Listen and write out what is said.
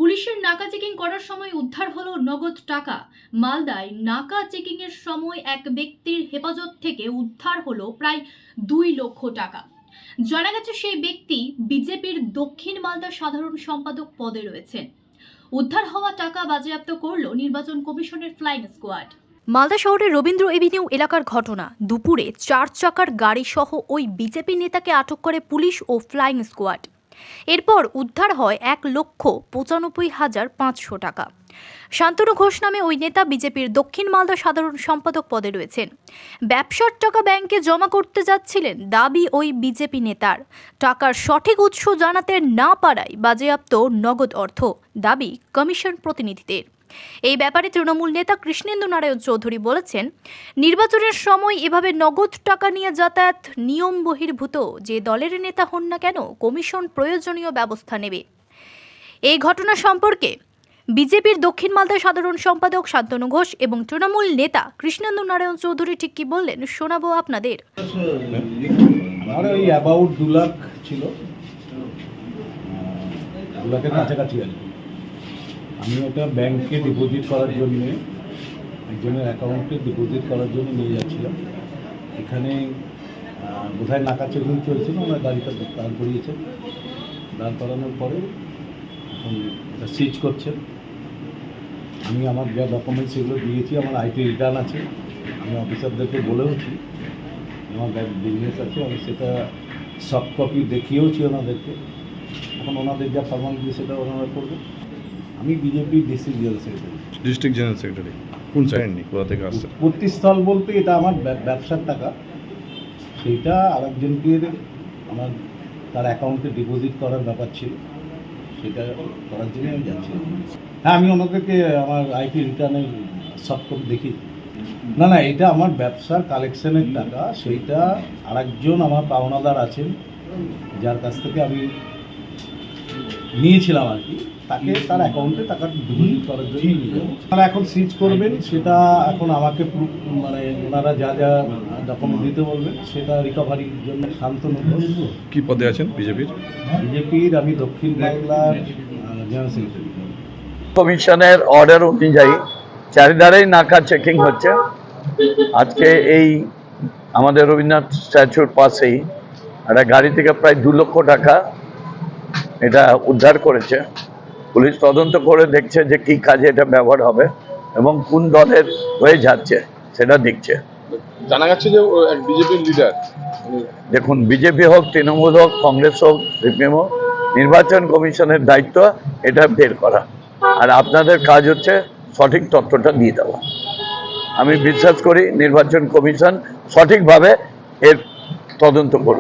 পুলিশের নাকা চেকিং করার সময় উদ্ধার হলো নগদ টাকা। মালদায় নাকা চেকিং এর সময় এক ব্যক্তির হেফাজত থেকে উদ্ধার হলো প্রায় 2 লক্ষ টাকা। জানা গেছে সেই ব্যক্তি বিজেপির দক্ষিণ মালদা সাধারণ সম্পাদক পদে রয়েছেন। উদ্ধার হওয়া টাকা বাজেয়াপ্ত করল নির্বাচন কমিশনের ফ্লাইং স্কোয়াড। মালদা শহরের রবীন্দ্র এভিনিউ এলাকার ঘটনা। দুপুরে 4 চাকার গাড়ি সহ ওই বিজেপি নেতাকে আটক করে পুলিশ ও ফ্লাইং স্কোয়াড। এরপর উদ্ধার হয় 1,95,500 টাকা। শান্তনু ঘোষ নামে ওই নেতা বিজেপির দক্ষিণ মালদা সাধারণ সম্পাদক পদে রয়েছেন। ব্যবসার টাকা ব্যাংকে জমা করতে যাচ্ছিলেন দাবি ওই বিজেপি নেতার। টাকার সঠিক উৎস জানাতে না পারায় বাজেয়াপ্ত নগদ অর্থ, দাবি কমিশন প্রতিনিধিদের। এই ব্যাপারে তৃণমূল নেতা কৃষ্ণেন্দু নারায়ণ চৌধুরী বলেছেন, নির্বাচনের সময় এভাবে নগদ টাকা নিয়ে যাতায়াত নিয়ম বহির্ভূত। যে দলের নেতা হন না কেন, কমিশন প্রয়োজনীয় ব্যবস্থা নেবে। এই ঘটনা সম্পর্কে বিজেপির দক্ষিণ মালদা সাধারণ সম্পাদক শান্তনু ঘোষ এবং তৃণমূল নেতা কৃষ্ণেন্দু নারায়ণ চৌধুরী ঠিক কি বললেন শোনাবো আপনাদের। আমার ওই অ্যাবাউট 2 লাখ ছিল, 2 লাখের কাছাকাছি আর কি। আমি ওটা ব্যাংকে ডিপোজিট করার জন্য, একজনের অ্যাকাউন্টে ডিপোজিট করার জন্য নিয়ে যাচ্ছিলাম। এখানে বোধহয় নাকা চেকিং চলছিল, ওনার গাড়িটা দাঁড় করিয়েছে। দাঁড় করানোর পরে এখন এটা সিজ করছেন। আমি আমার যা ডকুমেন্টস সেগুলো দিয়েছি, আমার আইটি রিটার্ন আছে। আমি অফিসারদেরকে বলেওছি আমার বিজনেস আছে, আমি সেটা সফট কপি দেখিয়েওছি ওনাদেরকে। এখন ওনাদের যা ফর্মালিটি সেটা ওনারা করবে। আমি বিজেপি ডিস্ট্রিক্ট জেনারেল সেক্রেটারি। কোন সাইড কোথা থেকে আসছে? উৎপত্তিস্থল বলতে এটা আমার ব্যবসার টাকা, সেইটা আরেকজনকে আমার তার অ্যাকাউন্টে ডিপোজিট করার ব্যাপার ছিল, সেটা করার জন্য আমি যাচ্ছি। হ্যাঁ, আমি ওনাদেরকে আমার আইটি রিটার্নের সফট কপি দেখি। না, এটা আমার ব্যবসার কালেকশনের টাকা, সেইটা আরেকজন আমার পাওনাদার আছেন যার কাছ থেকে আমি নিয়েছিলাম আর কি, তাকে তার অ্যাকাউন্টে টাকা ডিপোজিট করার জন্য নিয়ে যাবো। তারা এখন সিজ করবেন, সেটা এখন আমাকে মানে ওনারা যা যা ডকুমেন্ট দিতে বলবেন সেটা রিকভারির জন্য। শান্তনু কি পদে আছেন বিজেপির? আমি দক্ষিণ বাংলার জেনারেল সেক্রেটারি। কমিশনের অর্ডার অনুযায়ী চারিধারেই নাকা চেকিং হচ্ছে। আজকে এই আমাদের রবীন্দ্রনাথ স্ট্যাচুর পাশেই একটা গাড়ি থেকে প্রায় 2 লক্ষ টাকা এটা উদ্ধার করেছে। পুলিশ তদন্ত করে দেখছে যে কি কাজে এটা ব্যবহার হবে এবং কোন দলের হয়ে যাচ্ছে সেটা দেখছে। জানা যাচ্ছে যে এক বিজেপির লিডার। দেখুন, বিজেপি হোক, তৃণমূল হোক, কংগ্রেস হোক, সিপিএম হোক, নির্বাচন কমিশনের দায়িত্ব এটা বের করা, আর আপনাদের কাজ হচ্ছে সঠিক তথ্যটা দিয়ে দেওয়া। আমি বিশ্বাস করি নির্বাচন কমিশন সঠিকভাবে এর তদন্ত করবে।